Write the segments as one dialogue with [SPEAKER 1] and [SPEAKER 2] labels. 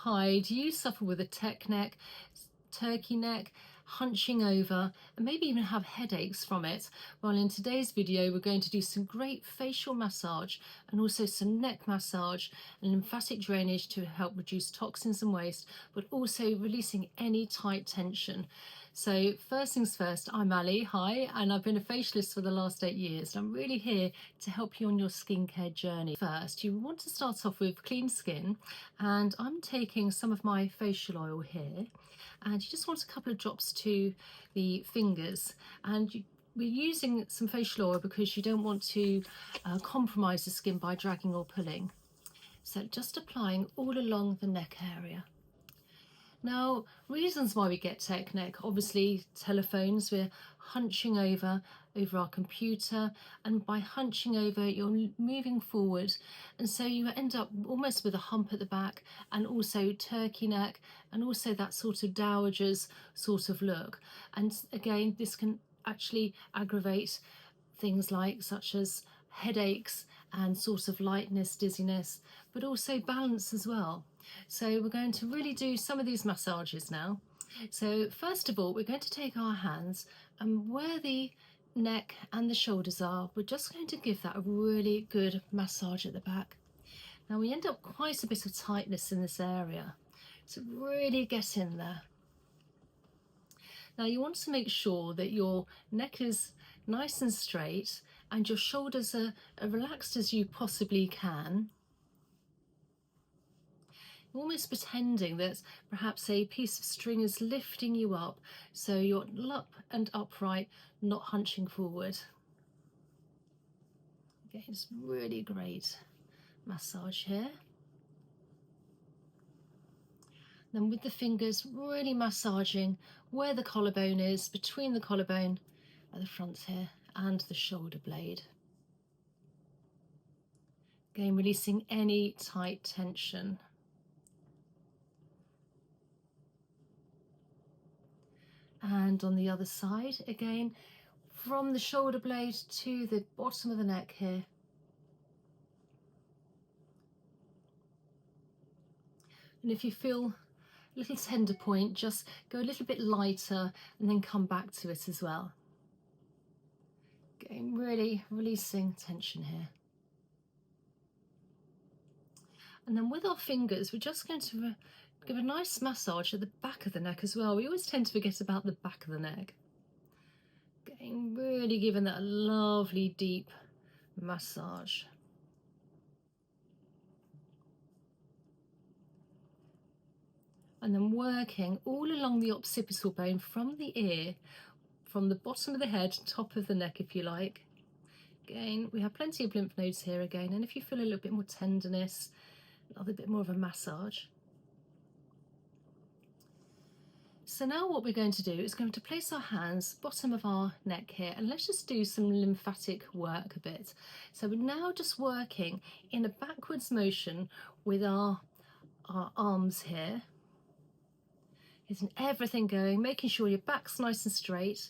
[SPEAKER 1] Hi, do you suffer with a tech neck, turkey neck, hunching over, and maybe even have headaches from it? Well, in today's video, we're going to do some great facial massage and also some neck massage and lymphatic drainage to help reduce toxins and waste, but also releasing any tight tension. So first things first, I'm Ali, hi, and I've been a facialist for the last 8 years. And I'm really here to help you on your skincare journey. First, you want to start off with clean skin, and I'm taking some of my facial oil here, and you just want a couple of drops to the fingers, and we're using some facial oil because you don't want to compromise the skin by dragging or pulling. So just applying all along the neck area. Now, reasons why we get tech neck, obviously telephones, we're hunching over our computer, and by hunching over you're moving forward, and so you end up almost with a hump at the back, and also turkey neck, and also that sort of dowager's sort of look. And again, this can actually aggravate things like such as headaches and sort of lightness, dizziness, but also balance as well. So we're going to really do some of these massages now. So first of all, we're going to take our hands, and where the neck and the shoulders are, we're just going to give that a really good massage at the back. Now we end up quite a bit of tightness in this area, so really get in there. Now you want to make sure that your neck is nice and straight and your shoulders are relaxed as you possibly can. Almost pretending that perhaps a piece of string is lifting you up, so you're up and upright, not hunching forward. Okay, it's really great massage here. Then with the fingers really massaging where the collarbone is, between the collarbone at the front here and the shoulder blade. Again, releasing any tight tension. And on the other side, again, from the shoulder blade to the bottom of the neck here. And if you feel a little tender point, just go a little bit lighter and then come back to it as well. Again, really releasing tension here. And then with our fingers, we're just going to give a nice massage at the back of the neck as well. We always tend to forget about the back of the neck. Again, really giving that a lovely deep massage. And then working all along the occipital bone from the ear, from the bottom of the head, top of the neck if you like. Again, we have plenty of lymph nodes here again, and if you feel a little bit more tenderness, a little bit more of a massage. So now what we're going to do is going to place our hands bottom of our neck here, and let's just do some lymphatic work a bit. So we're now just working in a backwards motion with our arms here. Getting everything going, making sure your back's nice and straight.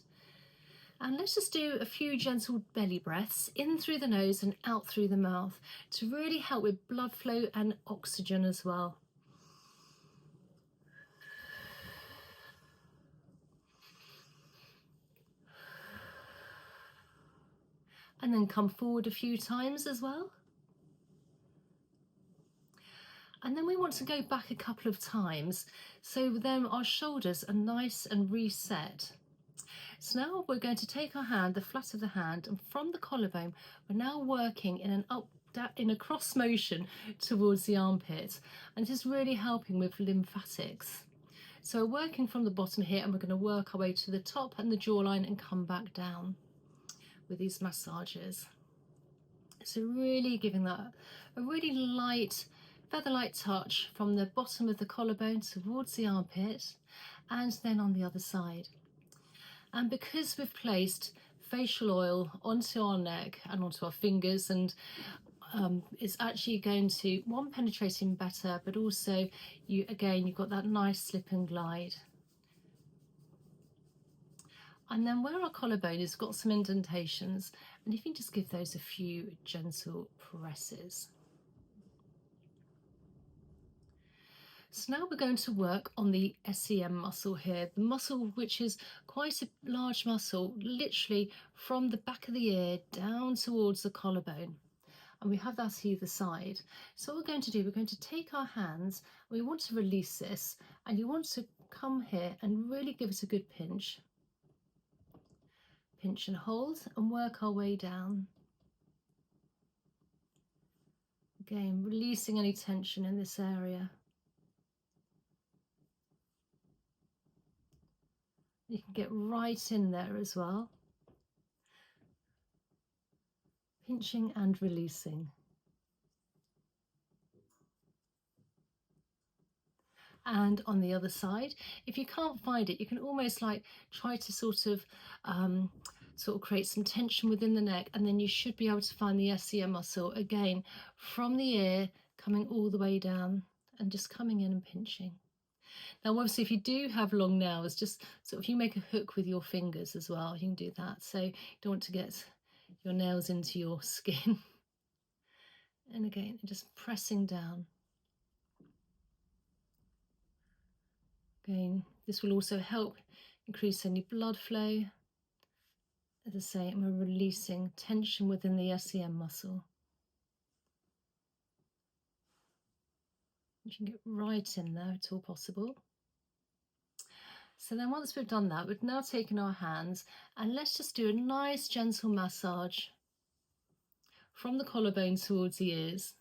[SPEAKER 1] And let's just do a few gentle belly breaths in through the nose and out through the mouth to really help with blood flow and oxygen as well. And then come forward a few times as well. And then we want to go back a couple of times, so then our shoulders are nice and reset. So now we're going to take our hand, the flat of the hand, and from the collarbone, we're now working in a cross motion towards the armpit, and this is really helping with lymphatics. So we're working from the bottom here, and we're going to work our way to the top and the jawline and come back down with these massages. So really giving that a really light, feather-light touch from the bottom of the collarbone towards the armpit, and then on the other side. And because we've placed facial oil onto our neck and onto our fingers, and it's actually going to, one, penetrating better, but also you've got that nice slip and glide. And then where our collarbone has got some indentations, and if you can just give those a few gentle presses. So now we're going to work on the SEM muscle here, the muscle which is quite a large muscle, literally from the back of the ear down towards the collarbone. And we have that either side. So what we're going to do, we're going to take our hands, we want to release this, and you want to come here and really give it a good pinch. Pinch and hold and work our way down. Again, releasing any tension in this area. You can get right in there as well. Pinching and releasing. And on the other side, if you can't find it, you can almost like try to sort of create some tension within the neck, and then you should be able to find the SEM muscle again from the ear coming all the way down and just coming in and pinching. Now obviously if you do have long nails, just sort of you make a hook with your fingers as well, you can do that, so you don't want to get your nails into your skin. And again, just pressing down. Again, this will also help increase any blood flow. As I say, and we're releasing tension within the SEM muscle. You can get right in there at all possible. So then once we've done that, we've now taken our hands and let's just do a nice gentle massage from the collarbone towards the ears.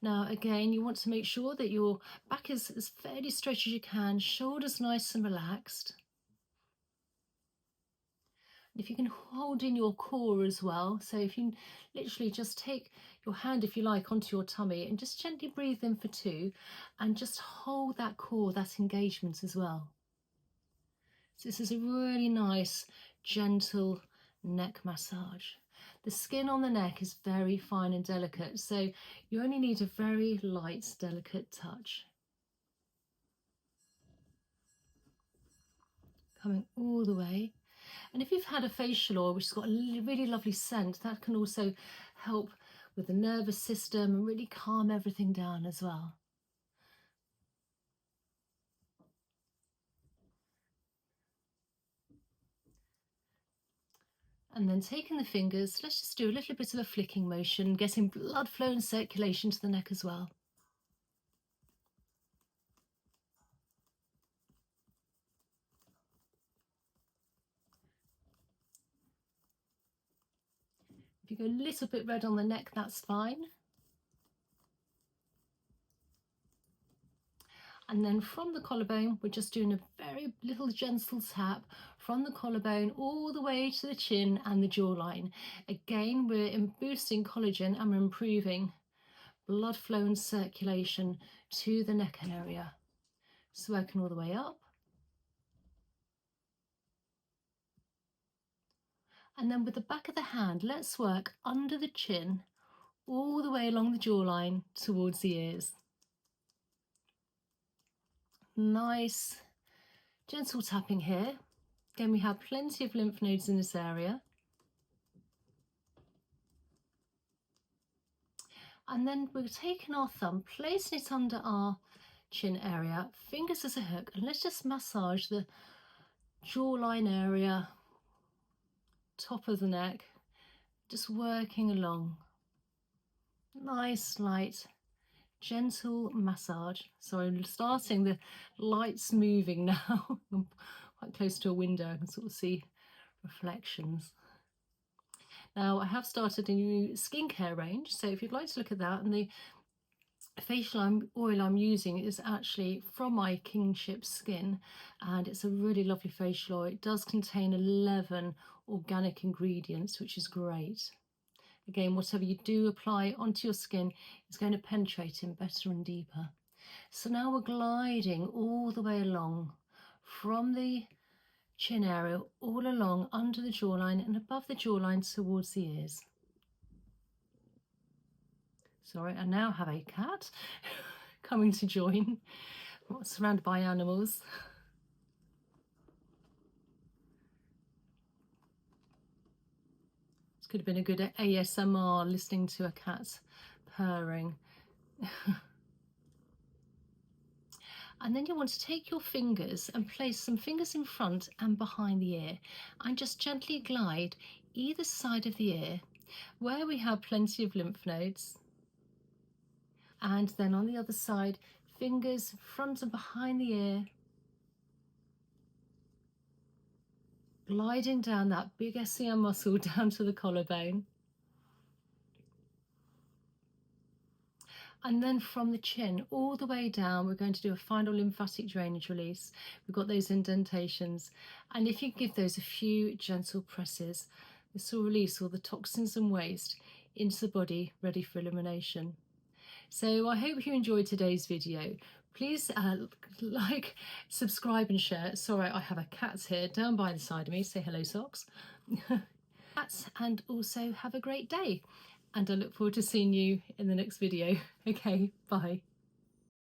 [SPEAKER 1] Now again, you want to make sure that your back is as fairly straight as you can, shoulders nice and relaxed. If you can hold in your core as well, so if you literally just take your hand, if you like, onto your tummy and just gently breathe in for 2 and just hold that core, that engagement as well. So this is a really nice, gentle neck massage. The skin on the neck is very fine and delicate, so you only need a very light, delicate touch. Coming all the way. And if you've had a facial oil which has got a really lovely scent, that can also help with the nervous system and really calm everything down as well. And then taking the fingers, let's just do a little bit of a flicking motion, getting blood flow and circulation to the neck as well. If you go a little bit red on the neck, that's fine. And then from the collarbone, we're just doing a very little gentle tap from the collarbone all the way to the chin and the jawline. Again, we're boosting collagen and we're improving blood flow and circulation to the neck area. So working all the way up. And then with the back of the hand, let's work under the chin, all the way along the jawline towards the ears. Nice, gentle tapping here. Again, we have plenty of lymph nodes in this area. And then we're taking our thumb, placing it under our chin area, fingers as a hook, and let's just massage the jawline area, top of the neck, just working along. Nice, light, gentle massage. So I'm starting, the lights moving now. I'm quite close to a window, I can sort of see reflections. Now I have started a new skincare range, so if you'd like to look at that, and the facial oil I'm using is actually from my Kingship Skin, and it's a really lovely facial oil. It does contain 11 organic ingredients, which is great. Again, whatever you do apply onto your skin is going to penetrate in better and deeper. So now we're gliding all the way along from the chin area, all along under the jawline and above the jawline towards the ears. Sorry, I now have a cat coming to join. I'm surrounded by animals. This could have been a good ASMR, listening to a cat purring. And then you want to take your fingers and place some fingers in front and behind the ear and just gently glide either side of the ear where we have plenty of lymph nodes. And then on the other side, fingers front and behind the ear, gliding down that big SCM muscle down to the collarbone. And then from the chin all the way down, we're going to do a final lymphatic drainage release. We've got those indentations. And if you give those a few gentle presses, this will release all the toxins and waste into the body, ready for elimination. So I hope you enjoyed today's video. Please like, subscribe and share. Sorry, I have a cat here down by the side of me. Say hello, Socks. And also have a great day. And I look forward to seeing you in the next video. Okay, bye.